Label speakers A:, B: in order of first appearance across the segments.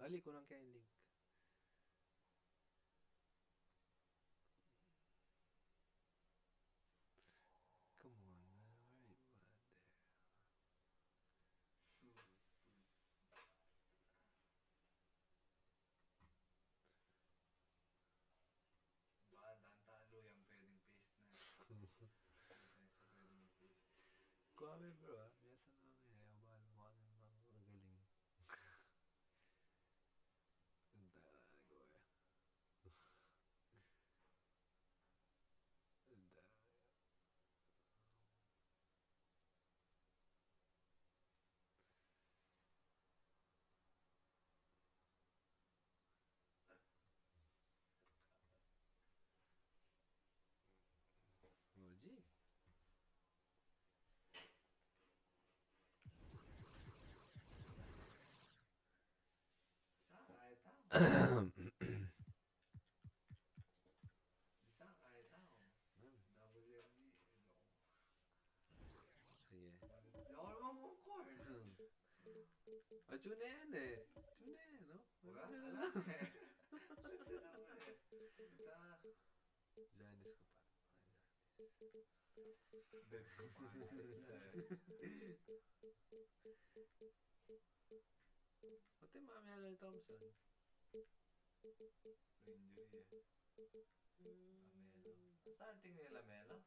A: Dali ko lang kaya yung link. Come on, man. Where you at there? Kuha bro ah. Biasa na lang eh. Abal mo ka ng magaling. Enta ko eh. Enta. Moji. Sige. Ah, tune yan eh. Tune yan, no? Wala lang eh. Janice ko pa. Let's go pa. Pati mami na Thompson. Injury eh. Lamelo. Starting ni Lamelo.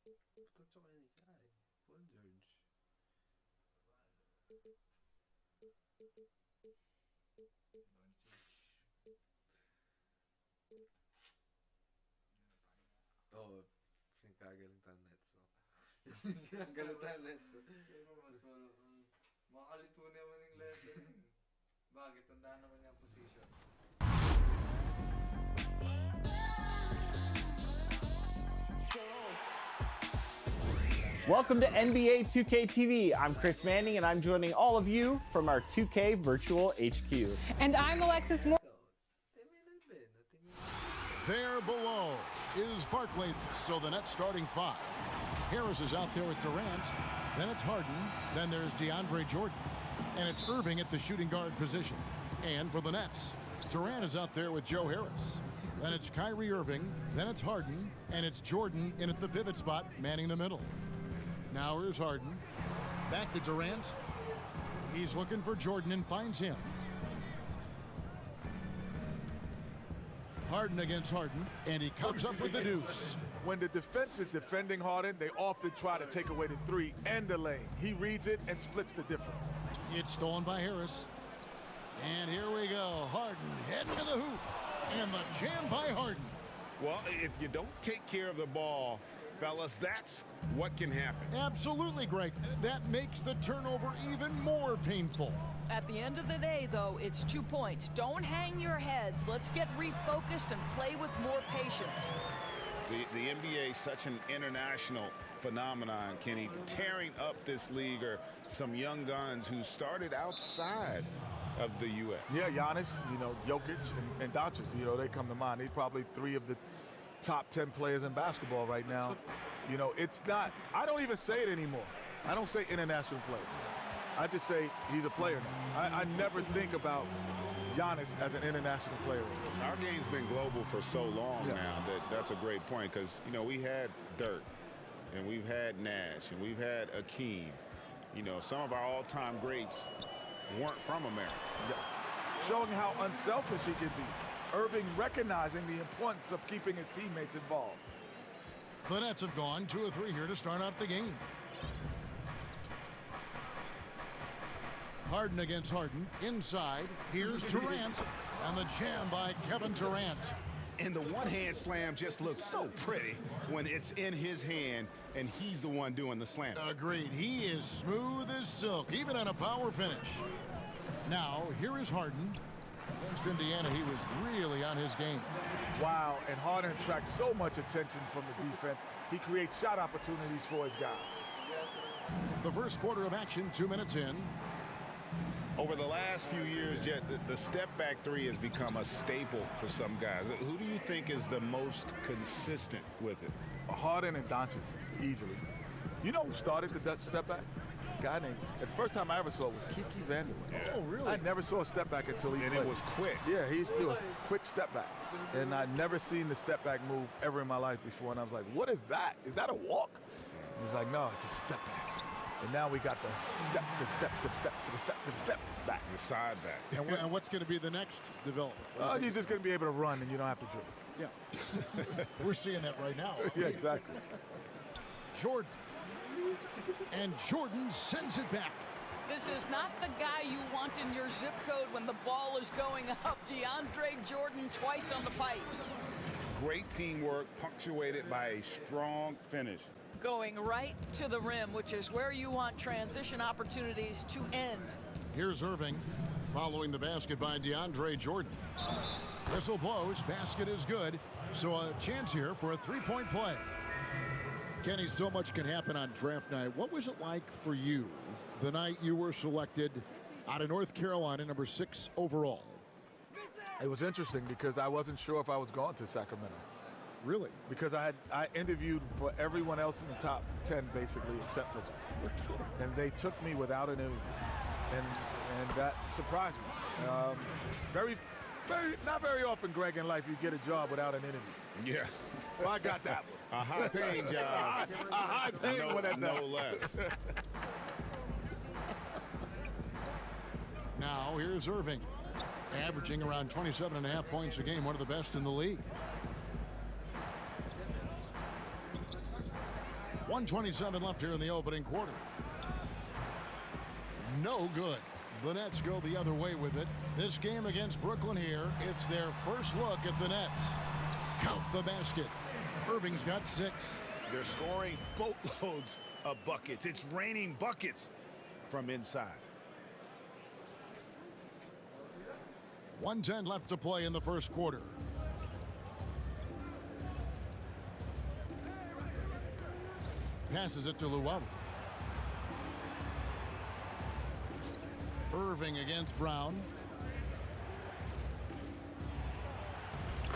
A: Puto ka ni Kai. Paul George. Oh, sinagkagaling tayo Nets. Sinagkagaling tayo Nets. Makalito naman yung lettering. Bakit? Tandaan naman yung position.
B: Welcome to NBA 2K TV. I'm Chris Manning, and I'm joining all of you from our 2K Virtual HQ.
C: And I'm Alexis Moore.
D: There below is Barkley, so the Nets starting five. Harris is out there with Durant, then it's Harden, then there's DeAndre Jordan, and it's Irving at the shooting guard position. And for the Nets, Durant is out there with Joe Harris. Then it's Kyrie Irving, then it's Harden, and it's Jordan in at the pivot spot, manning the middle. Now here's Harden, back to Durant. He's looking for Jordan and finds him. Harden against Harden, and he comes up with the deuce.
E: When the defense is defending Harden, they often try to take away the three and the lane. He reads it and splits the difference.
D: It's stolen by Harris. And here we go. Harden heading to the hoop. And the jam by Harden.
F: Well, if you don't take care of the ball, fellas, that's what can happen.
D: Absolutely, Greg. That makes the turnover even more painful.
G: At the end of the day, though, it's 2 points. Don't hang your heads. Let's get refocused and play with more patience.
F: The NBA is such an international phenomenon, Kenny. Tearing up this league are some young guns who started outside of the U.S.
E: Yeah, Giannis, Jokic and Doncic, they come to mind. He's probably three of the top 10 players in basketball right now. It's not, I don't even say it anymore. I don't say international player. I just say he's a player now. I never think about Giannis as an international player.
F: Our game's been global for so long now that's a great point because, we had Dirk and we've had Nash and we've had Akeem. Some of our all-time greats weren't from America.
E: Yeah. Showing how unselfish he can be. Irving recognizing the importance of keeping his teammates involved.
D: The Nets have gone 2 of 3 here to start out the game. Harden against Harden. Inside, here's Durant. And the jam by Kevin Durant.
F: And the one-hand slam just looks so pretty when it's in his hand and he's the one doing the slam.
D: Agreed. He is smooth as silk, even on a power finish. Now, here is Harden. Against Indiana, he was really on his game.
E: Wow, and Harden attracts so much attention from the defense. He creates shot opportunities for his guys.
D: The first quarter of action, 2 minutes in.
F: Over the last few years, Jet, the step-back three has become a staple for some guys. Who do you think is the most consistent with it?
E: Harden and Doncic, easily. You know who started the step-back? guy named, the first time I ever saw it was Kiki Vanderway.
D: Oh, really?
E: I never saw a step back until he
F: And
E: played.
F: it was quick.
E: Yeah, he used to do a quick step back. And I'd never seen the step back move ever in my life before. And I was like, what is that? Is that a walk? He's like, no, it's a step back. And now we got the step to step to the step to the step to the step back.
F: The side back.
D: And what's going to be the next development?
E: You're just going to be able to run and you don't have to dribble.
D: Yeah. We're seeing that right now.
E: Yeah, exactly.
D: Jordan. And Jordan sends it back.
G: This is not the guy you want in your zip code when the ball is going up. DeAndre Jordan twice on the pipes.
F: Great teamwork, punctuated by a strong finish.
G: Going right to the rim, which is where you want transition opportunities to end.
D: Here's Irving following the basket by DeAndre Jordan. Whistle blows, basket is good. So a chance here for a three-point play. Kenny, so much can happen on draft night. What was it like for you the night you were selected out of North Carolina, number 6 overall?
E: It was interesting because I wasn't sure if I was going to Sacramento.
D: Really?
E: Because I interviewed for everyone else in the top 10 basically except for them.
D: You're kidding.
E: And they took me without an interview. And that surprised me. Not very often, Greg, in life you get a job without an interview.
F: Yeah.
E: Well, I got that one.
F: A high-paying job.
E: A high-paying one at that.
F: No less.
D: Now here's Irving, averaging around 27.5 points a game, one of the best in the league. 1:27 left here in the opening quarter. No good. The Nets go the other way with it. This game against Brooklyn here, it's their first look at the Nets. Count the basket. Irving's got 6.
F: They're scoring boatloads of buckets. It's raining buckets from inside.
D: 1:10 left to play in the first quarter. Passes it to Luau. Irving against Brown.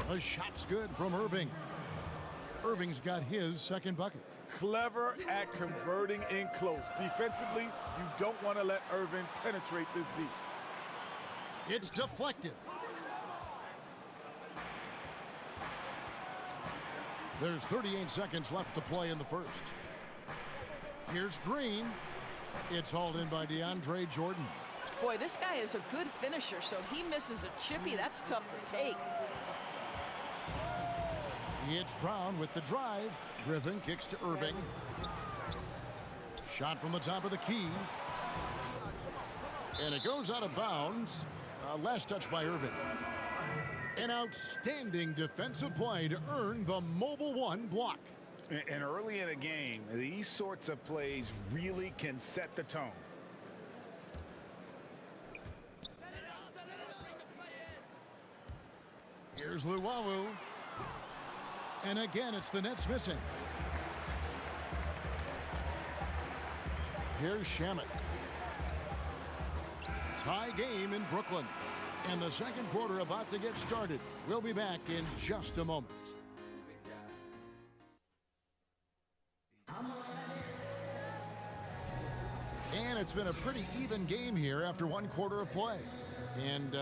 D: A shot's good from Irving. Irving's got his second bucket.
E: Clever at converting in close. Defensively, you don't want to let Irving penetrate this deep.
D: It's deflected. There's 38 seconds left to play in the first. Here's Green. It's hauled in by DeAndre Jordan.
G: Boy, this guy is a good finisher, so he misses a chippy. That's tough to take.
D: It's Brown with the drive. Griffin kicks to Irving. Shot from the top of the key. And it goes out of bounds. Last touch by Irving. An outstanding defensive play to earn the Mobile One block.
F: And early in a game, these sorts of plays really can set the tone.
D: Here's Luau. And again, it's the Nets missing. Here's Shamet. Tie game in Brooklyn. And the second quarter about to get started. We'll be back in just a moment. And it's been a pretty even game here after one quarter of play. And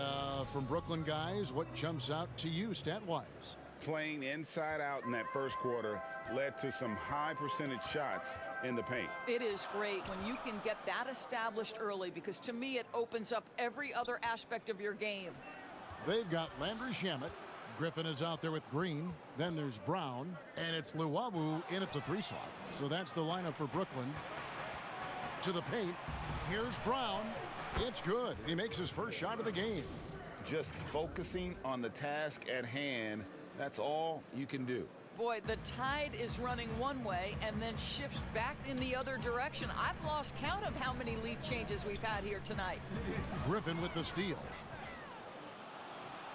D: from Brooklyn guys, what jumps out to you stat-wise?
F: Playing inside out in that first quarter led to some high percentage shots in the paint.
G: It is great when you can get that established early, because to me it opens up every other aspect of your game.
D: They've got Landry Shamet. Griffin is out there with Green. Then there's Brown. And it's Luau in at the 3 slot. So that's the lineup for Brooklyn. To the paint. Here's Brown. It's good. He makes his first shot of the game.
F: Just focusing on the task at hand, that's all you can do.
G: Boy, the tide is running one way and then shifts back in the other direction. I've lost count of how many lead changes we've had here tonight.
D: Griffin with the steal.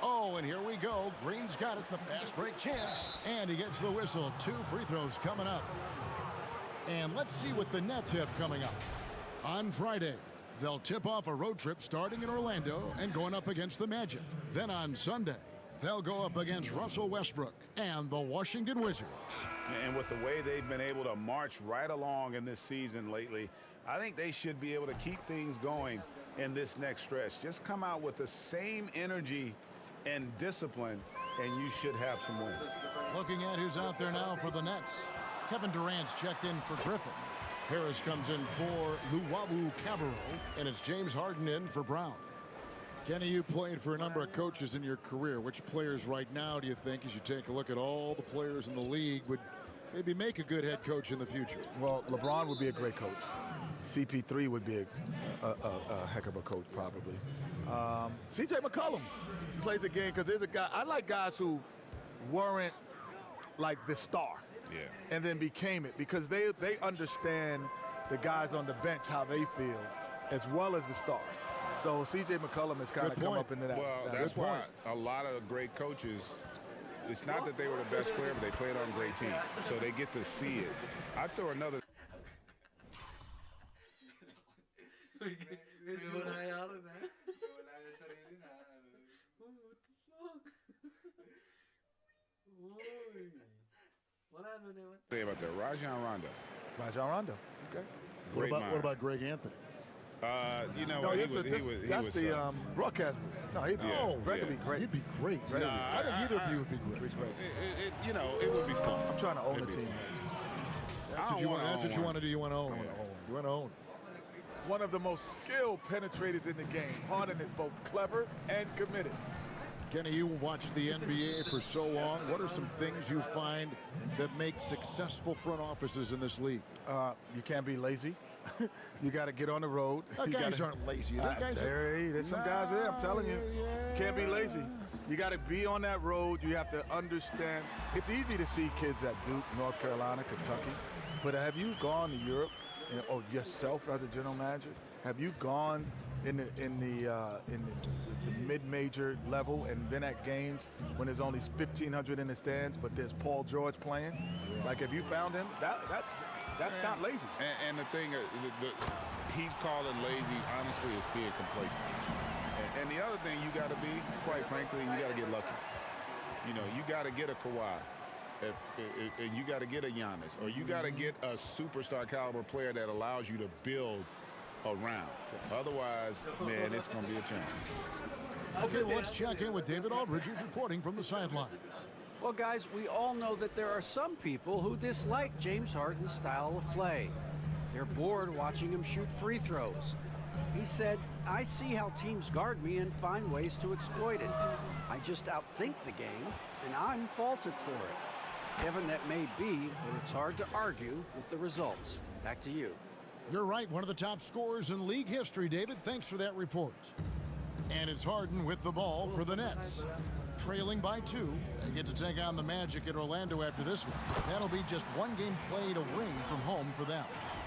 D: Oh, and here we go. Green's got it, the fast break chance. And he gets the whistle. 2 free throws coming up. And let's see what the Nets have coming up. On Friday, they'll tip off a road trip starting in Orlando and going up against the Magic. Then on Sunday, they'll go up against Russell Westbrook and the Washington Wizards.
F: And with the way they've been able to march right along in this season lately, I think they should be able to keep things going in this next stretch. Just come out with the same energy and discipline, and you should have some wins.
D: Looking at who's out there now for the Nets. Kevin Durant's checked in for Griffin. Harris comes in for Luwawu Cabarro, and it's James Harden in for Brown. Kenny, you played for a number of coaches in your career. Which players right now do you think, as you take a look at all the players in the league, would maybe make a good head coach in the future?
E: Well, LeBron would be a great coach. CP3 would be a heck of a coach, probably. C.J. McCollum plays a game because there's a guy. I like guys who weren't like the star, and then became it, because they understand the guys on the bench, how they feel, as well as the stars. So C.J. McCollum has kind of come up into that.
F: Well, that's why a lot of great coaches, it's not that they were the best player, but they played on great teams, so they get to see it. I throw another. Say about that, Rajon Rondo.
E: Rajon Rondo. Okay.
D: What about Greg Anthony?
F: You know,
E: No,
F: he
E: that's
F: was
E: the broadcast booth. No, Greg would be great.
D: He'd be great. I think either of you would be great.
F: You know, it would be fun.
E: I'm trying to own the team.
D: That's what you want to do. You want to own. You want to own.
E: One of the most skilled penetrators in the game. Harden is both clever and committed.
D: Kenny, you watched the NBA for so long. What are some things you find that make successful front offices in this league?
E: You can't be lazy. You got to get on the road.
D: Guys aren't lazy.
E: There's some guys there, I'm telling you. You can't be lazy. You got to be on that road. You have to understand. It's easy to see kids at Duke, North Carolina, Kentucky. But have you gone to Europe, or yourself as a general manager? Have you gone in the mid-major level and been at games when there's only 1,500 in the stands, but there's Paul George playing? Like, have you found him? That's not lazy.
F: And the thing, he's calling lazy, honestly, is being complacent. And the other thing you got to be, quite frankly, you got to get lucky. You know, you got to get a Kawhi. And you got to get a Giannis, or you got to get a superstar caliber player that allows you to build around. Otherwise, man, it's going to be a challenge.
D: Okay, well, let's check in with David Aldridge, who's reporting from the sidelines.
C: Well, guys, we all know that there are some people who dislike James Harden's style of play. They're bored watching him shoot free throws. He said, "I see how teams guard me and find ways to exploit it. I just outthink the game, and I'm faulted for it." Kevin, that may be, but it's hard to argue with the results. Back to you.
D: You're right, one of the top scorers in league history, David. Thanks for that report. And it's Harden with the ball for the Nets. Trailing by 2. They get to take on the Magic at Orlando after this one. That'll be just one game played away from home for them.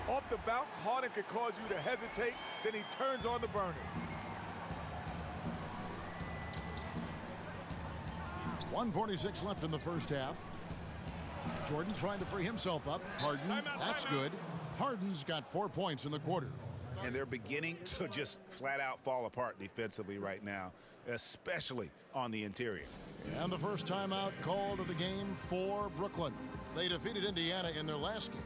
E: Off the bounce, Harden could cause you to hesitate, then he turns on the burners.
D: 1:46 left in the first half. Jordan trying to free himself up. Harden, that's good. Harden's got 4 points in the quarter.
F: And they're beginning to just flat out fall apart defensively right now, especially on the interior.
D: And the first timeout called of the game for Brooklyn. They defeated Indiana in their last game.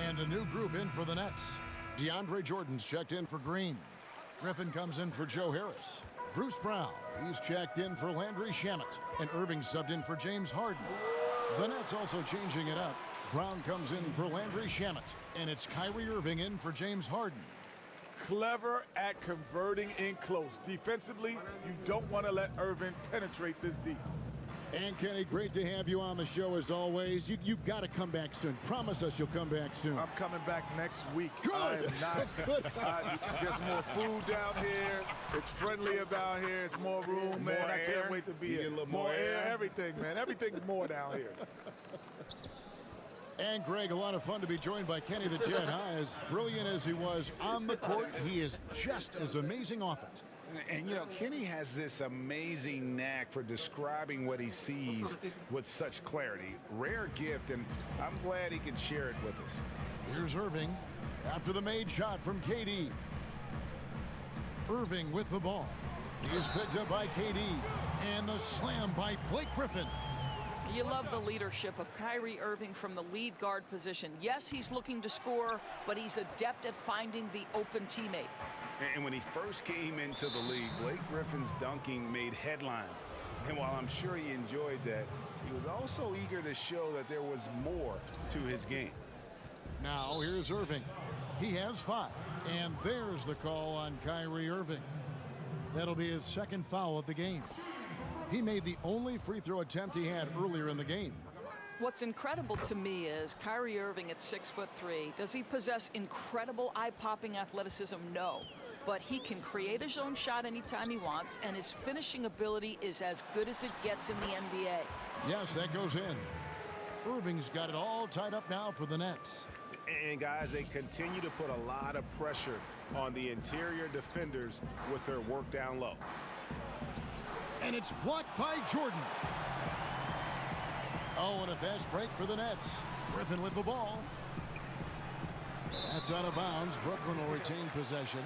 D: And a new group in for the Nets. DeAndre Jordan's checked in for Green. Griffin comes in for Joe Harris. Bruce Brown, he's checked in for Landry Shamet. And Irving subbed in for James Harden. The Nets also changing it up. Brown comes in for Landry Shamet. And it's Kyrie Irving in for James Harden.
E: Clever at converting in close. Defensively, you don't want to let Irving penetrate this deep.
D: And Kenny, great to have you on the show as always. You've got to come back soon. Promise us you'll come back soon.
E: I'm coming back next week.
D: Good.
E: I am not.
D: Good.
E: There's more food down here. It's friendly about here. It's more room, man. I can't wait to be here. More air, everything, man. Everything's more down here.
D: And Greg, a lot of fun to be joined by Kenny the Jet. As brilliant as he was on the court, he is just as amazing off it.
F: And, you know, Kenny has this amazing knack for describing what he sees with such clarity. Rare gift, and I'm glad he can share it with us.
D: Here's Irving after the made shot from KD. Irving with the ball. He is picked up by KD. And the slam by Blake Griffin.
G: You love the leadership of Kyrie Irving from the lead guard position. Yes, he's looking to score, but he's adept at finding the open teammate.
F: And when he first came into the league, Blake Griffin's dunking made headlines. And while I'm sure he enjoyed that, he was also eager to show that there was more to his game.
D: Now here's Irving. He has 5. And there's the call on Kyrie Irving. That'll be his second foul of the game. He made the only free throw attempt he had earlier in the game.
G: What's incredible to me is Kyrie Irving at 6'3". Does he possess incredible eye-popping athleticism? No. But he can create his own shot anytime he wants, and his finishing ability is as good as it gets in the NBA.
D: Yes, that goes in. Irving's got it all tied up now for the Nets.
F: And guys, they continue to put a lot of pressure on the interior defenders with their work down low.
D: And it's blocked by Jordan. Oh, and a fast break for the Nets. Griffin with the ball. That's out of bounds. Brooklyn will retain possession.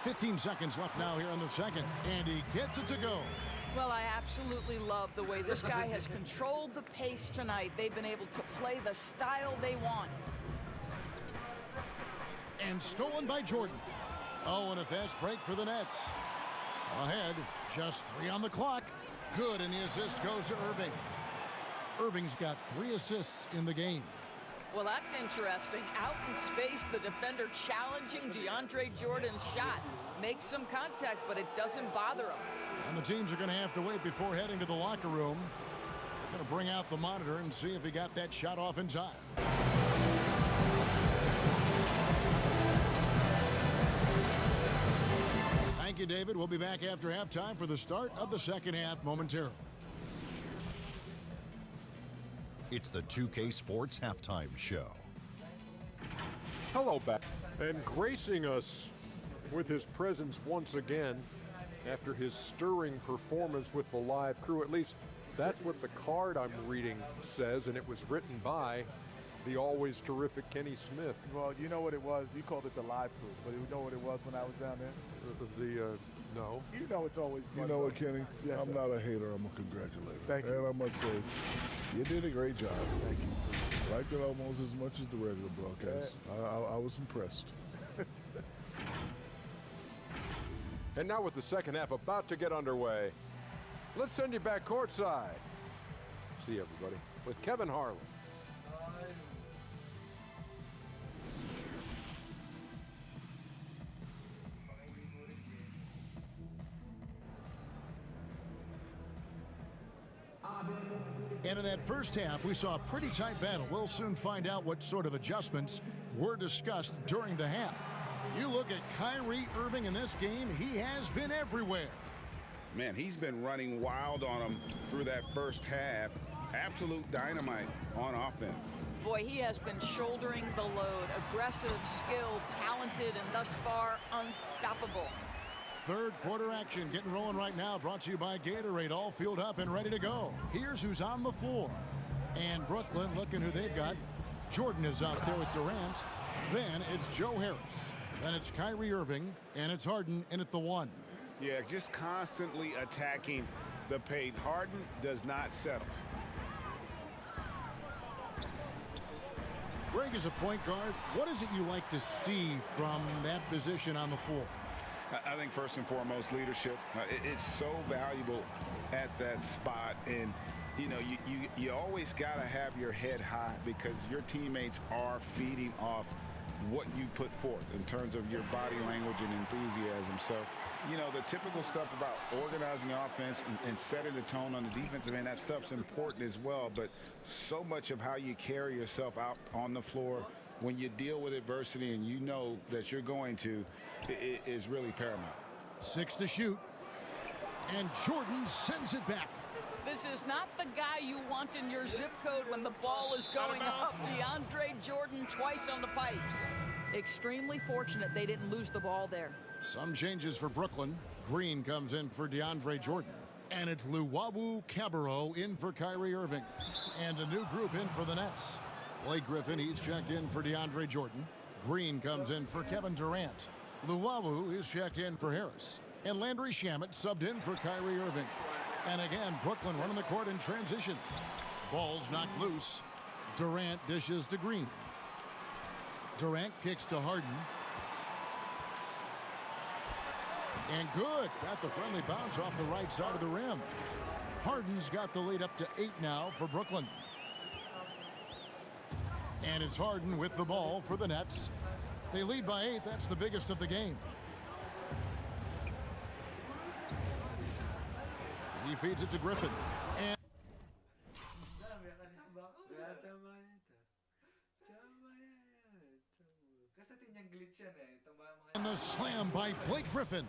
D: "15 seconds left now here in the second, and he gets it to go.
G: Well, I absolutely love the way this guy has controlled the pace tonight. They've been able to play the style they want.
D: And stolen by Jordan. Oh, and a fast break for the Nets. Ahead, just 3 on the clock. Good, and the assist goes to Irving. Irving's got 3 assists in the game.
G: Well, that's interesting. Out in space, the defender challenging DeAndre Jordan's shot. Makes some contact, but it doesn't bother him.
D: And the teams are going to have to wait before heading to the locker room. They're going to bring out the monitor and see if he got that shot off in time. Thank you, David. We'll be back after halftime for the start of the second half momentarily.
H: It's the 2K Sports Halftime Show.
I: Hello, back. And gracing us with his presence once again after his stirring performance with the live crew. At least that's what the card I'm reading says, and it was written by the always terrific Kenny Smith.
E: Well, you know what it was. You called it the live crew, but you know what it was when I was down there?
I: No.
E: You know it's always fun.
J: You know what, Kenny?
E: Yes,
J: I'm
E: sir.
J: not a hater. I'm a congratulator.
E: Thank you.
J: And I must say, you did a great job. Thank you. Liked it almost as much as the regular broadcast. I was impressed.
I: And now with the second half about to get underway, let's send you back courtside. See everybody with Kevin Harlan.
D: And in that first half, we saw a pretty tight battle. We'll soon find out what sort of adjustments were discussed during the half. You look at Kyrie Irving in this game, he has been everywhere.
F: Man, he's been running wild on him through that first half. Absolute dynamite on offense.
G: Boy, he has been shouldering the load. Aggressive, skilled, talented, and thus far unstoppable.
D: Third quarter action getting rolling right now, brought to you by Gatorade, all fueled up and ready to go. Here's who's on the floor. And Brooklyn, looking who they've got. Jordan is out there with Durant. Then it's Joe Harris. Then it's Kyrie Irving, and it's Harden in at the 1.
F: Yeah, just constantly attacking the paint. Harden does not settle.
D: Greg is a point guard. What is it you like to see from that position on the floor?
F: I think first and foremost, leadership. It's so valuable at that spot. And, you know, you always got to have your head high because your teammates are feeding off what you put forth in terms of your body language and enthusiasm. So, you know, the typical stuff about organizing the offense and setting the tone on the defensive end, that stuff's important as well. But so much of how you carry yourself out on the floor when you deal with adversity and you know that you're going to is really paramount.
D: 6 to shoot. And Jordan sends it back.
G: This is not the guy you want in your zip code when the ball is going up. DeAndre Jordan twice on the pipes. Extremely fortunate they didn't lose the ball there.
D: Some changes for Brooklyn. Green comes in for DeAndre Jordan. And it's Luwawu Cabarrot in for Kyrie Irving. And a new group in for the Nets. Blake Griffin, he's checked in for DeAndre Jordan. Green comes in for Kevin Durant. Luwawu is checked in for Harris. And Landry Shamet subbed in for Kyrie Irving. And again, Brooklyn running the court in transition. Ball's knocked loose. Durant dishes to Green. Durant kicks to Harden. And good. Got the friendly bounce off the right side of the rim. Harden's got the lead up to 8 now for Brooklyn. And it's Harden with the ball for the Nets. They lead by 8. That's the biggest of the game. He feeds it to Griffin. And the slam by Blake Griffin.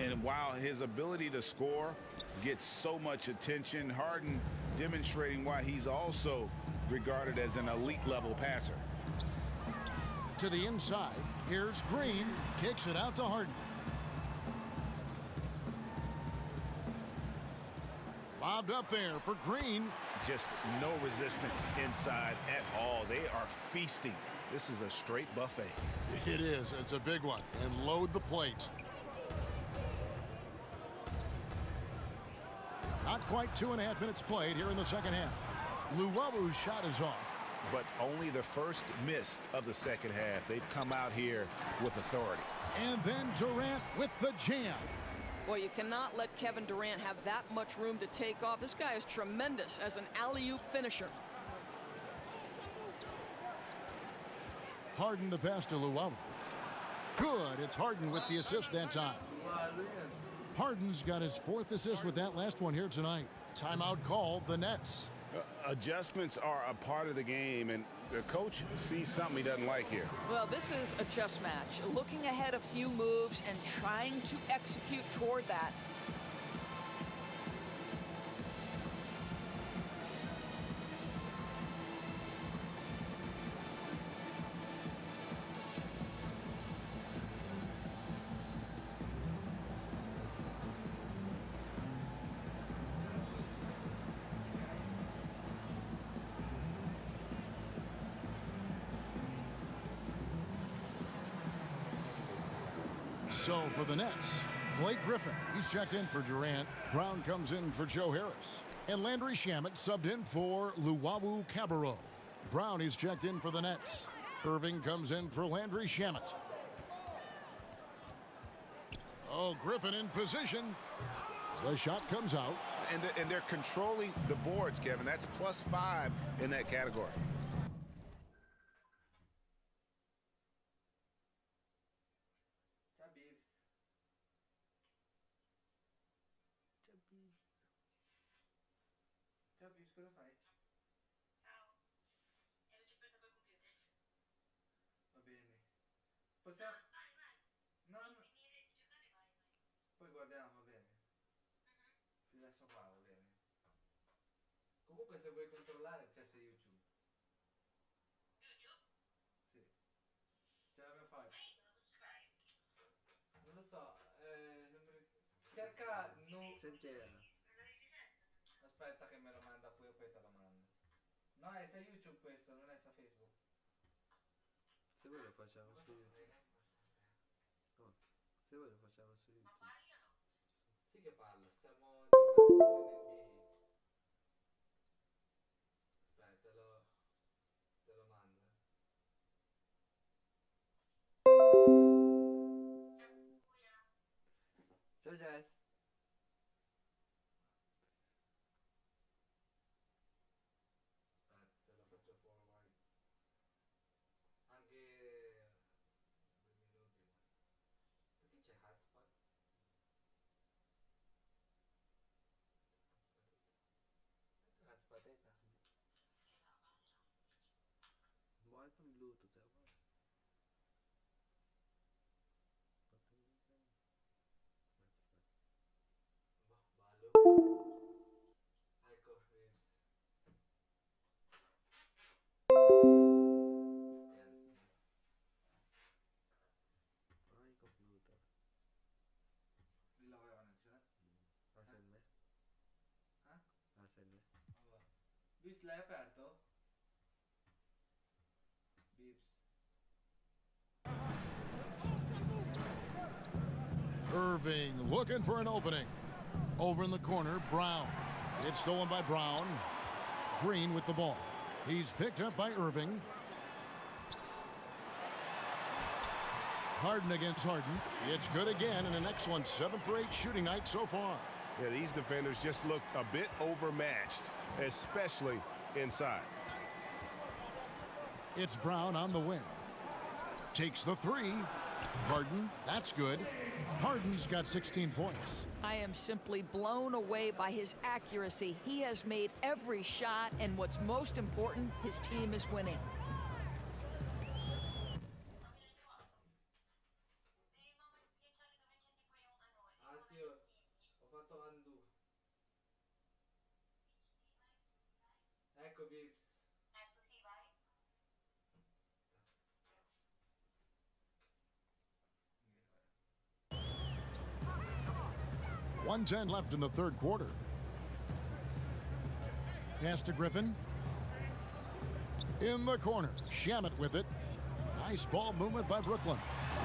F: And while his ability to score gets so much attention, Harden demonstrating why he's also regarded as an elite level passer.
D: To the inside, here's Green, kicks it out to Harden. Lobbed up there for Green.
K: Just no resistance inside at all. They are feasting. This is a straight buffet.
D: It is. It's a big one. And load the plate. Not quite 2.5 minutes played here in the second half. Luwabu's shot is off.
K: But only the first miss of the second half. They've come out here with authority.
D: And then Durant with the jam.
G: Boy, you cannot let Kevin Durant have that much room to take off. This guy is tremendous as an alley-oop finisher.
D: Harden the pass to Luwawu. Good. It's Harden with the assist that time. Harden's got his 4th assist with that last one here tonight. Timeout called, the Nets.
F: Adjustments are a part of the game, and the coach sees something he doesn't like here.
G: Well, this is a chess match. Looking ahead a few moves and trying to execute toward that.
D: So for the Nets, Blake Griffin, he's checked in for Durant. Brown comes in for Joe Harris. And Landry Shamet subbed in for Luwawu Cabarrot. Brown is checked in for the Nets. Irving comes in for Landry Shamet. Oh, Griffin in position. The shot comes out.
F: And they're controlling the boards, Kevin. That's +5 in that category.
A: Cosa fai? Va bene. Possiamo... No, no. Poi guardiamo, va bene. Ti lascio qua, va bene. Comunque se vuoi controllare c'è su YouTube. Sì. Ce l'abbiamo fatta. Non lo so, cerca no... Aspetta che me lo manda qui e poi te lo mando. No, è su YouTube questo, non è su Facebook. Se vuoi lo facciamo su YouTube. No, se vuoi lo facciamo su YouTube. Sì che parla, stiamo giocando in NBA. Aspetta, te lo mando. Ciao Jess. Te lo faccio forward. Anche Bluetooth ya var. Ecco, ay, computer. Nilagay ka ng chat? Asan me? Ha? Asan me? Bis la aperto? Bips.
D: Irving looking for an opening. Over in the corner, Brown. It's stolen by Brown. Green with the ball. He's picked up by Irving. Harden against Harden. It's good again, and an excellent 7 for 8 shooting night so far.
K: Yeah, these defenders just look a bit overmatched, especially inside.
D: It's Brown on the wing. Takes the three. Harden, that's good. Harden's got 16 points.
G: I am simply blown away by his accuracy. He has made every shot, and what's most important, his team is winning.
A: Ho fatto undo. Ecco Bips.
D: 1:10 left in the third quarter. Pass to Griffin. In the corner, Shamet with it. Nice ball movement by Brooklyn.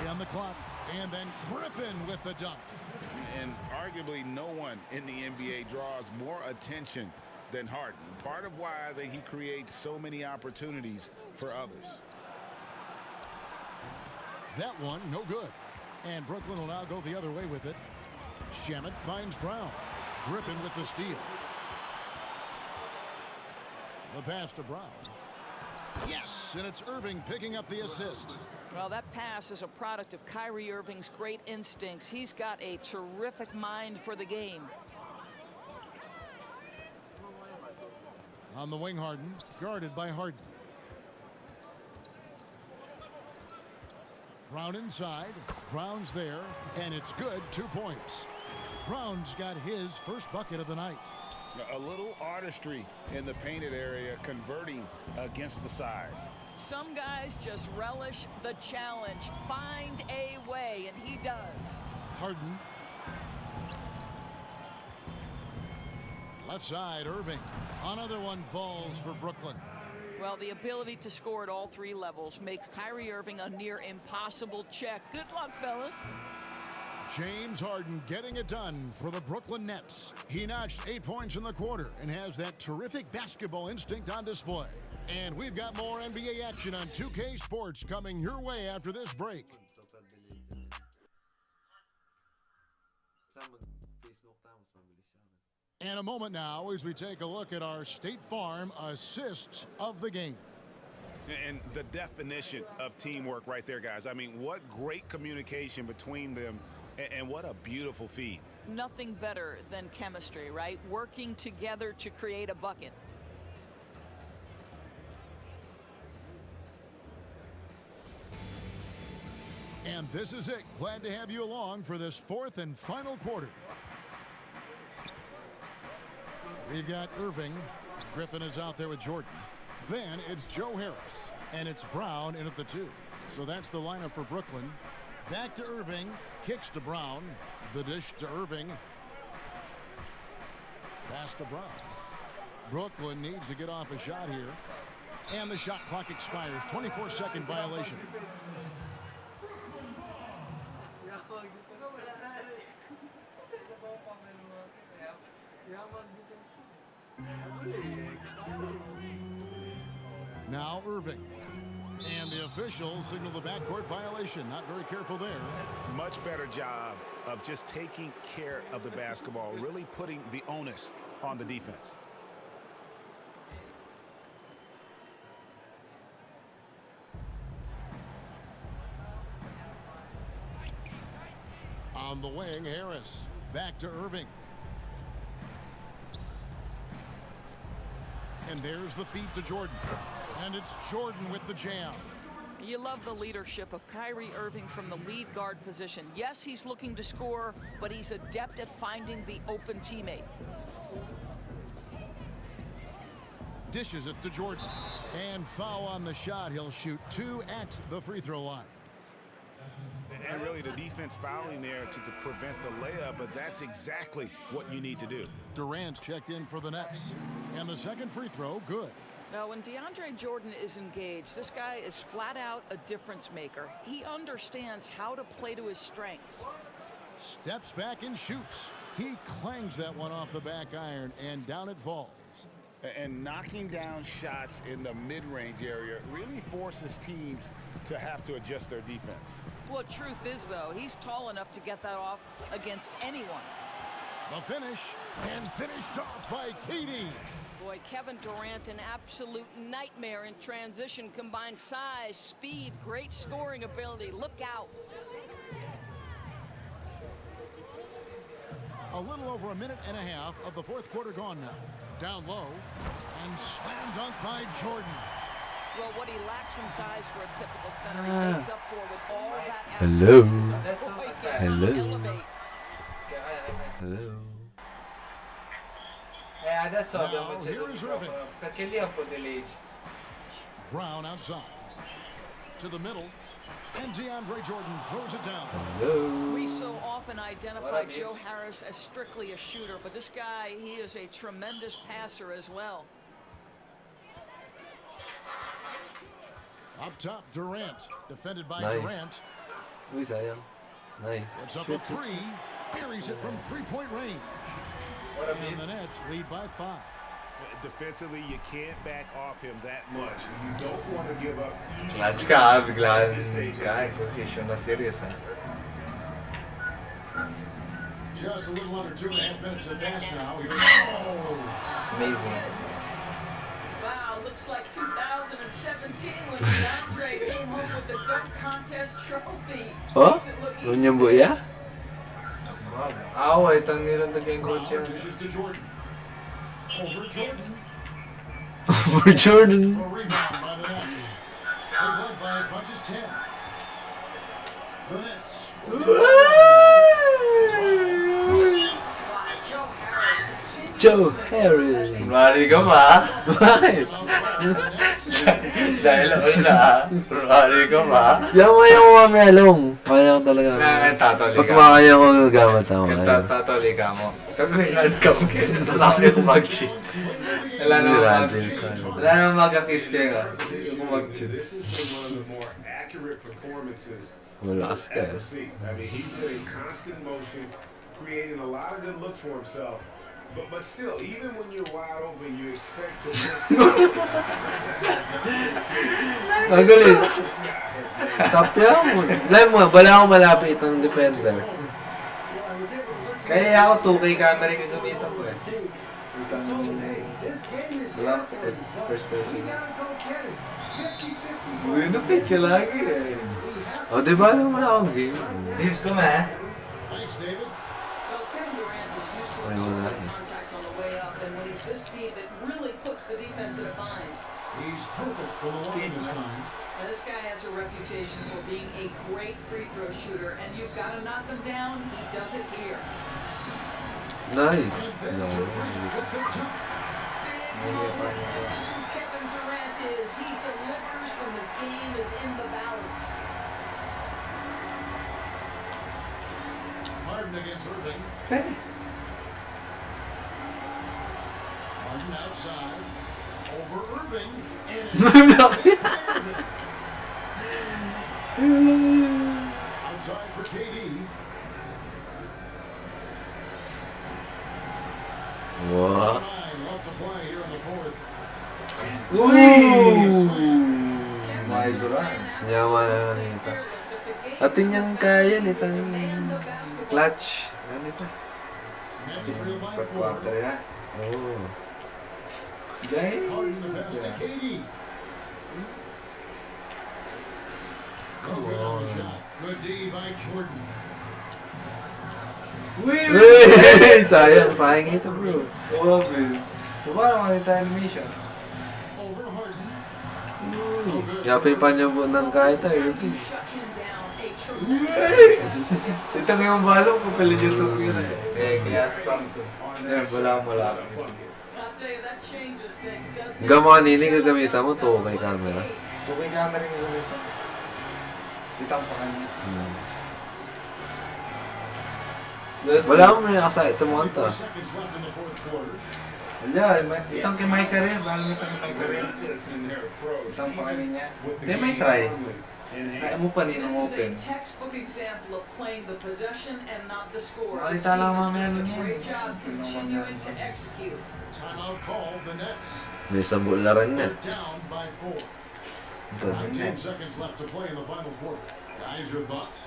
D: On the clock, and then Griffin with the dunk.
F: And arguably no one in the NBA draws more attention than Harden. Part of why he creates so many opportunities for others.
D: That one, no good. And Brooklyn will now go the other way with it. Shamet finds Brown. Griffin with the steal. The pass to Brown. Yes, and it's Irving picking up the assist.
G: Well, that pass is a product of Kyrie Irving's great instincts. He's got a terrific mind for the game.
D: On the wing, Harden, guarded by Harden. Brown inside. Brown's there, and it's good. 2 points. Brown's got his first bucket of the night.
F: A little artistry in the painted area, converting against the size.
G: Some guys just relish the challenge. Find a way, and he does.
D: Harden. Left side, Irving. Another one falls for Brooklyn.
G: Well, the ability to score at all 3 levels makes Kyrie Irving a near impossible check. Good luck, fellas.
D: James Harden getting it done for the Brooklyn Nets. He notched 8 points in the quarter and has that terrific basketball instinct on display. And we've got more NBA action on 2K Sports coming your way after this break. And a moment now as we take a look at our State Farm assists of the game.
K: And the definition of teamwork right there, guys. I mean, what great communication between them, and what a beautiful feed.
G: Nothing better than chemistry, right? Working together to create a bucket.
D: And this is it. Glad to have you along for this 4th and final quarter. We've got Irving. Griffin is out there with Jordan. Then it's Joe Harris. And it's Brown in at the 2. So that's the lineup for Brooklyn. Back to Irving. Kicks to Brown. The dish to Irving. Pass to Brown. Brooklyn needs to get off a shot here. And the shot clock expires. 24-second violation. Now Irving. And the official signaled the backcourt violation. Not very careful there.
K: Much better job of just taking care of the basketball, really putting the onus on the defense.
D: On the wing, Harris. Back to Irving. And there's the feed to Jordan. And it's Jordan with the jam.
G: You love the leadership of Kyrie Irving from the lead guard position. Yes, he's looking to score, but he's adept at finding the open teammate.
D: Dishes it to Jordan. And foul on the shot. He'll shoot 2 at the free throw line.
K: And really the defense fouling there to prevent the layup, but that's exactly what you need to do.
D: Durant's checked in for the Nets. And the second free throw, good.
G: Now, when DeAndre Jordan is engaged, this guy is flat out a difference maker. He understands how to play to his strengths.
D: Steps back and shoots. He clangs that one off the back iron, and down it falls.
K: And knocking down shots in the mid-range area really forces teams to have to adjust their defense.
G: Well, truth is, though, he's tall enough to get that off against anyone.
D: The finish, and finished off by KD.
G: Boy, Kevin Durant, an absolute nightmare in transition. Combined size, speed, great scoring ability. Look out.
D: A little over a minute and a half of the fourth quarter gone now. Down low, and slam dunk by Jordan.
G: Well, what he lacks in size for a typical center, he makes up for with all that
A: Hello.
G: Hello.
A: Hello. Adesso abbiamo acceso il microfono perché lì è un po' delayed.
D: Brown outside to the middle, and DeAndre Jordan throws it down.
A: Hello.
G: We so often identify Joe Harris as strictly a shooter, but this guy, he is a tremendous passer as well.
D: Up top, Durant, defended by
A: Nice.
D: Durant.
A: Uy, sayang. Nice.
D: Puts up a three, buries it from three-point range. And the Nets lead by 5.
K: Defensively, you can't back off him that much. You don't want to give up easy.
A: Clutch ka, biglaan ka, position na serious ha.
D: Just a little under 2.5 minutes of pass now.
A: Amazing.
G: Wow, looks like 2017 when DeAndre came home with the dunk contest trophy.
A: Oh? Lunyang buya? Awa, itang nilundag yung coach yan.
D: Dishes to Jordan. Over Jordan.
A: For Jordan.
D: A rebound by the Nets. They've led by as much as 10. The Nets.
A: Joe Harris. Mari ka ba? Bakit? Dahil ako na. Mari ka ba? Yan mo yung mga melong. Kaya ko talaga. Tatoli ka. Mas makaya ko gagamit ako. Tatoli ka mo. Kamilan ka mo. Wala ko yung mag-cheat. Wala naman mag-kiss ka. Mag-cheat. Malakas ka.
K: I mean, he's been in constant motion, creating a lot of good looks for himself. But still, even when you're wide open, you expect to miss.
A: Magaling. Tapya mo. Alam mo, wala akong malapit ng defender. Kaya ako 2K camera yung gamitan ko eh. Lamp at first person. Winupit ka lagi eh. O, diba naman akong game? Leaves ko ma.
D: Thanks, David.
G: Ay, wala eh. This deep, it really puts the defense in a bind.
D: He's perfect for the line this time.
G: And this guy has a reputation for being a great free throw shooter, and you've got to knock him down. He does it here.
A: Nice.
G: Big moments. This is who Kevin Durant is. He delivers when the game is in the balance.
D: Harden against Irving.
A: Hey.
D: Harden outside. Over Irving. And outside for KD.
A: Wow.
D: 9 left to play here in the fourth.
A: My God. Yaman naman ito. Atin yung kaya nitang clutch. Ano ito?
D: Nets trail by 4.
A: Per-quarter ya. Oh. Gay.
D: Harden the pass to KD. No good on the shot. Good D by Jordan.
A: Wee! Sayang ito bro. Oo, man. So, paano makita animation?
D: Over Harden. No good.
A: Yapipan niya po ng kahit tayo. Itang yung balong ko pala dito ko yun eh. Kaya sa ko. Yan, wala. Gama kanini gagamitan mo to kay camera.
L: Okay camera yung gagamitan. Itang pa kanya.
A: Wala akong may akasa. Ito mo anta.
L: Wala, itang kay my career. Bago itang kay my career. Itang pa kanya niya. Hindi, may try. Kaya mo pa ninong open. Malita lang mamaya nun yan.
A: May sabol na rin net.
D: 10 seconds left to play in the final quarter. Guys, your thoughts?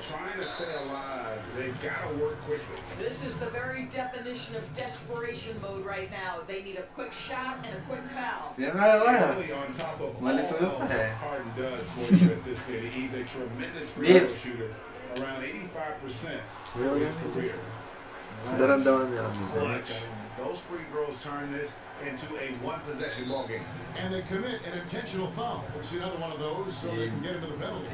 K: Trying to stay alive. They've got to work quickly.
G: This is the very definition of desperation mode right now. They need a quick shot and a quick foul.
L: Yan nga naman ah.
K: Really on top of
L: Malitulo
K: all
L: pa eh.
K: Harden does for you at this city. He's a tremendous free throw shooter. Around 85% for his career.
A: Daran-daran niya.
K: Clutch. Those free throws turn this into a one-possession ball game.
D: And they commit an intentional foul. We'll see another one of those so they can get into the penalty.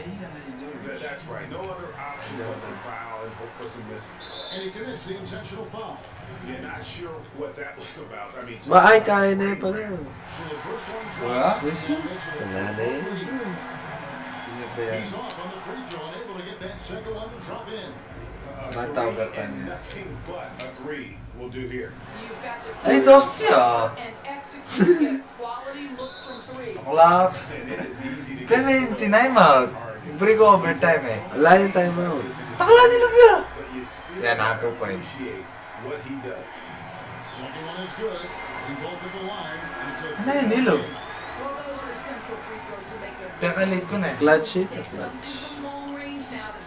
K: That's right. No other option but to foul and hope for some misses.
D: And he commits the intentional foul.
K: You're not sure what that was about. I mean,
A: Ay, kaya na pala.
D: So the first one
L: Wala?
D: drops.
A: Wala na eh.
D: He's off on the free throw and able to get that second one to drop in.
L: Matawag ka
K: and
L: niya.
K: nothing but a three will do here.
L: Ay, dos siya. Clock. Pero may time-out. Break overtime eh.
A: Wala yung timeout.
L: Takala nila ba?
K: But you still
L: Yeah, nah, 2 points.
K: appreciate what he does.
D: Second one is good. We both at the line. And it's a
L: Ano yun, Nilo? Pekalit ko na eh.
A: Clutch it. Clutch.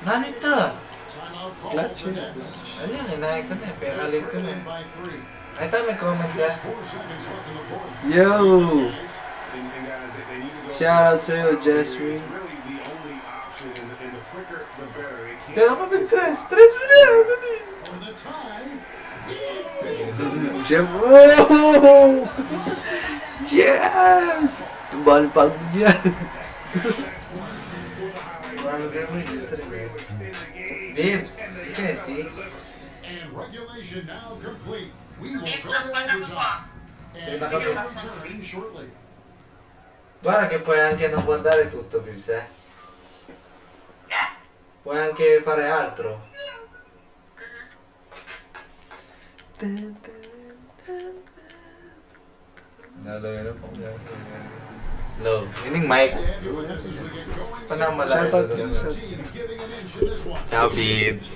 L: Ano ito?
D: timeout call
A: Clutch
D: for
A: it.
D: Nets.
L: Ano yan, inahay ko na eh. Pekalit ko na eh.
D: By 3.
L: Ay, tayo may comment ka.
D: 4 seconds left in the fourth.
A: Yo!
K: And guys, they need to go.
A: Shout out sa'yo, Jasmine.
K: It's really the only option, and the quicker, the better. They can't.
L: Kaya ako mag-stress. Stress mo na yan.
D: For the tie.
A: Jeff. Oh! Yes! Tumbal pag yan.
L: Ano kayo mo yung Bibs, Seti.
D: And regulation now complete. We will go to overtime. And we will return shortly.
L: Guarda che puoi anche non guardare tutto, Bibs, eh. Puoi anche fare altro. Low. Ining mic. Panang malayo doon. Ciao, Bibs.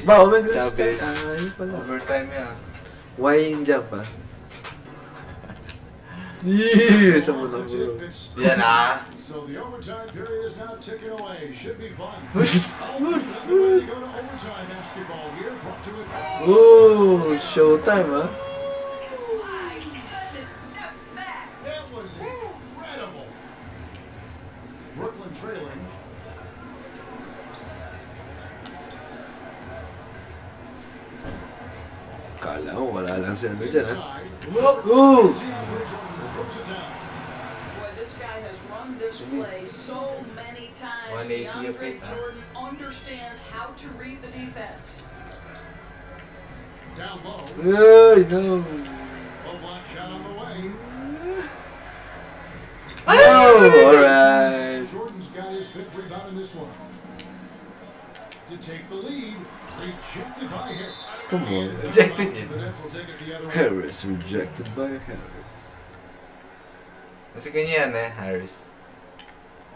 A: Ba, Omega
L: Ciao,
A: Star.
L: Bibs.
A: Ay, pala.
L: Overtime yan.
A: Why in jump ah? Yee! Sa mo lang bro.
L: Yan ah.
D: So the overtime period is now ticking away. Should be fun. All three of them ready to go to overtime basketball here. Brought to it.
A: Oh, showtime ah.
D: That was incredible. Brooklyn trailing.
A: Kala ko wala lang si ano dyan ah.
D: Inside.
A: Ooh!
D: DeAndre Jordan throws it down.
G: Boy, this guy has run this play so many times.
L: 180
G: DeAndre
L: a bit, huh?
G: Jordan understands how to read the defense.
D: Down low.
A: Ay, no.
D: A block shot on the way.
A: Oh, alright.
D: Jordan's got his 5th rebound in this one. To take the lead, rejected by Harris.
A: Come on.
L: Rejected yun.
D: The Nets will take it the other way.
A: Harris rejected by Harris.
L: Kasi ganyan eh, Harris.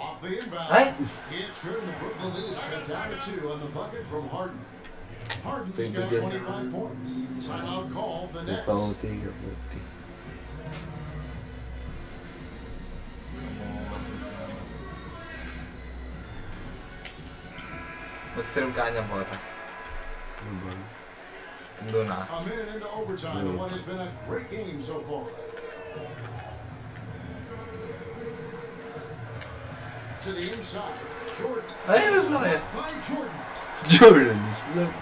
D: Off the inbound.
L: Ay!
D: It's good, and the Brooklyn lead is cut down to 2 on the bucket from Harden. Harden's
A: Big
D: got
A: again.
D: 25 points. Timeout call, the Nets.
A: Pauti ka puti.
L: Mag-stream ka niya po ata.
A: Ano ba?
L: Doon na.
D: A minute into overtime in what has been a great game so far. To the inside. Jordan.
L: Ay, mas malaki.
D: By Jordan.
A: Jordan's blood.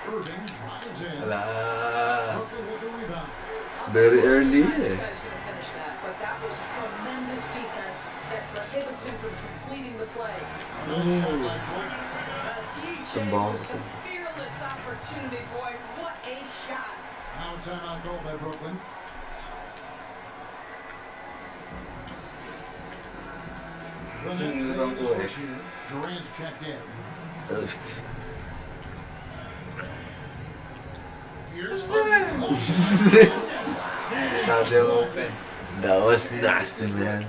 D: Irving drives in.
L: Wala.
D: Brooklyn with the rebound.
A: Very early
G: This
A: eh.
G: guy's going to finish that, but that was tremendous defense that prohibits him from completing the play.
D: Nice shot by Jordan.
G: DJ with the fearless opportunity, boy. What a shot.
D: Now a timeout call by Brooklyn. The next man is switch here. Durant's checked in. Here's Harden.
A: Shadow open. That was nasty, man.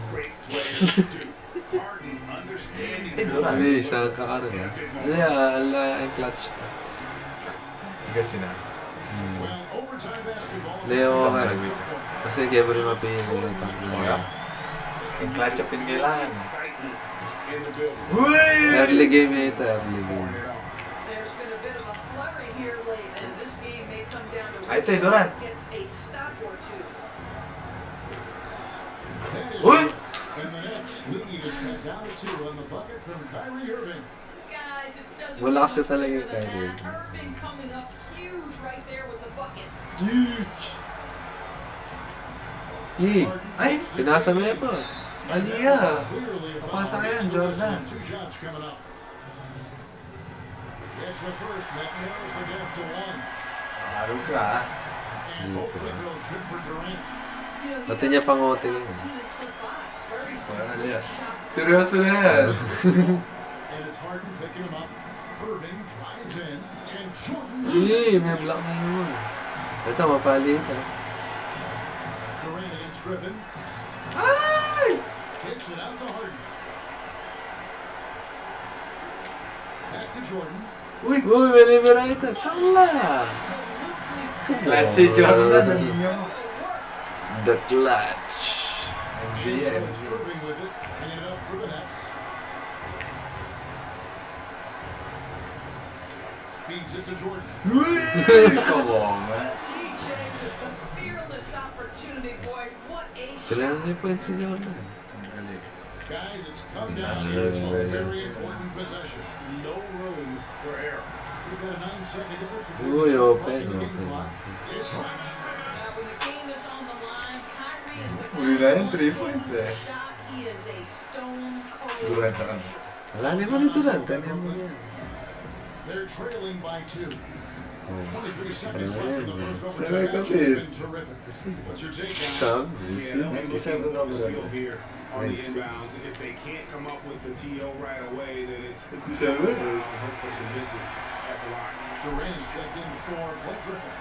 A: Hindi, isang kakaroon na. Hindi, ala ang clutch ka. Kasi na. Leo ka. Kasi kaya mo rin mapili ng takbo. Yung clutch up yung kailangan. Early game ito, early game.
G: There's been a bit of a flurry here late, and this game may come down to
A: Ay,
G: which
A: Durant.
G: side gets a stop or two.
D: Uy! And the Nets lead is cut down to 2 on the bucket from Kyrie Irving.
G: Guys, it doesn't
A: Wala kasi
G: get much
A: talaga
G: bigger
A: yung
G: than
A: Kyrie.
G: that. Irving coming up huge right there with the bucket.
A: Huge! Yee! Ay! Pinasa mo yan po. Aliyah! Papasa ka yan, Jordan.
D: 2 shots coming up. It's the first that narrows the gap to 1.
A: Araw ka.
D: And both free throws good for Durant.
A: Pati niya pangote yun.
G: Aliyah.
A: Seryoso na yan.
D: And it's Harden picking him up. Irving drives in. And Jordan.
A: Yee! May block na yun. Ito, mapalitan.
D: Durant against Griffin.
A: Ay!
D: Kicks it out to Harden. Back to Jordan.
A: Uy! Uy! May libera ito. Tala! Clutch si Jordan. The clutch.
D: And so it's Irving with it. Hanging it up for the Nets. Feeds it to Jordan.
A: Come on, man.
G: DJ with the fearless opportunity, boy. What a
A: Kailangan
G: shot.
A: niya po si Jordan.
D: Guys, it's come down here to a very important possession.
K: No room for error.
D: We've got a 9-second difference between
A: Uy,
D: the shot clock
A: open,
D: and the game
A: open.
D: clock. It drops.
G: When the game is on the line, Kyrie is the
A: Uy,
G: guy
A: na yun,
G: who
A: 3
G: wants
A: points
G: to
A: eh.
G: shot. He is a stone cold.
A: Durant ka. Wala naman ito lang. Tanin mo yan.
D: They're trailing by 2. 23 seconds
A: Ano
D: left in
A: yan,
D: the
A: man?
D: first
A: Ano
D: overtime.
A: yung
D: Action has
A: kapit?
D: been terrific. What's your take, guys?
A: Sam?
K: Yeah, they'll be looking for a steal
A: Seven.
K: here on the
A: Thanks.
K: inbounds. If they can't come up with the TO right away, then it's
A: Seven.
K: hope for some misses at the line.
D: Durant's checked in for Blake Griffin.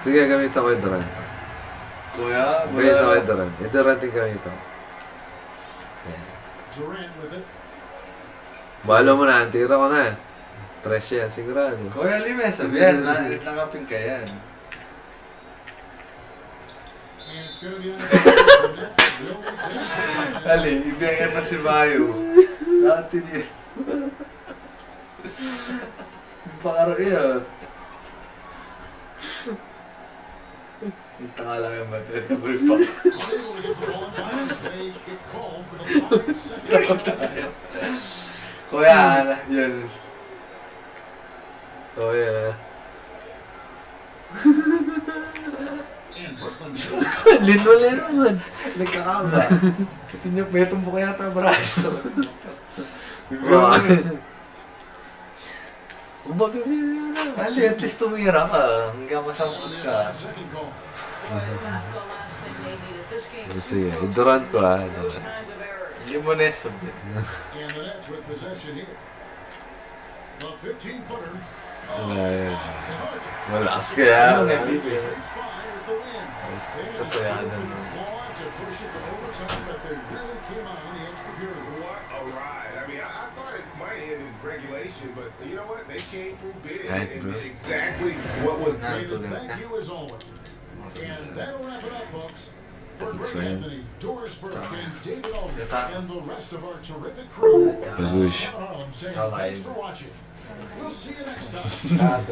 A: Sige, gamit ako yung Durant.
M: Kuya,
A: Gamit ako yung Durant. Yung Durant yung gamit ako.
D: Durant with it.
A: Balo mo na, tira ko na. Trash yan, sigurado.
M: Kuya Limes, sabihan, nakaping ka yan.
D: And it's going to be on the Nets will retain possession.
M: Ali, ibigay pa si Bayo. Dati niya. Pakaro iya. Ito ka lang yung double pass.
D: Unable to get the ball in bounds. They get called for the 5-second.
M: Kuya, yun.
A: Oh, yeah.
D: And Brooklyn.
A: Lino naman.
M: Nagkakaba. May tumbok yata braso.
A: Umaga rin na.
M: Ali, at least tumira ka. Hanggang masampot ka.
D: Second call.
G: That's the last thing they needed. This game is
A: Sige,
G: too
A: Durant ko
G: close
A: ah.
G: for those kinds of errors.
M: Hindi mo na submit.
D: And the Nets with possession here. The 15-footer.
A: Wala yan.
D: Target.
A: Malakas kaya.
D: Scrapes by with the win.
M: Kasayaan
D: They
M: na.
D: clawed to push it to overtime, but they really came out in the extra period.
K: What a ride. I mean, I thought it might end in regulation, but you know what? They came through big and did exactly what was
D: David, thank you as always. And that'll wrap it up, folks. For Greg Anthony, Doris Burke, and David Aldridge, and the rest of our terrific crew, this is Kevin Harlan saying thanks for watching. We'll see you next time.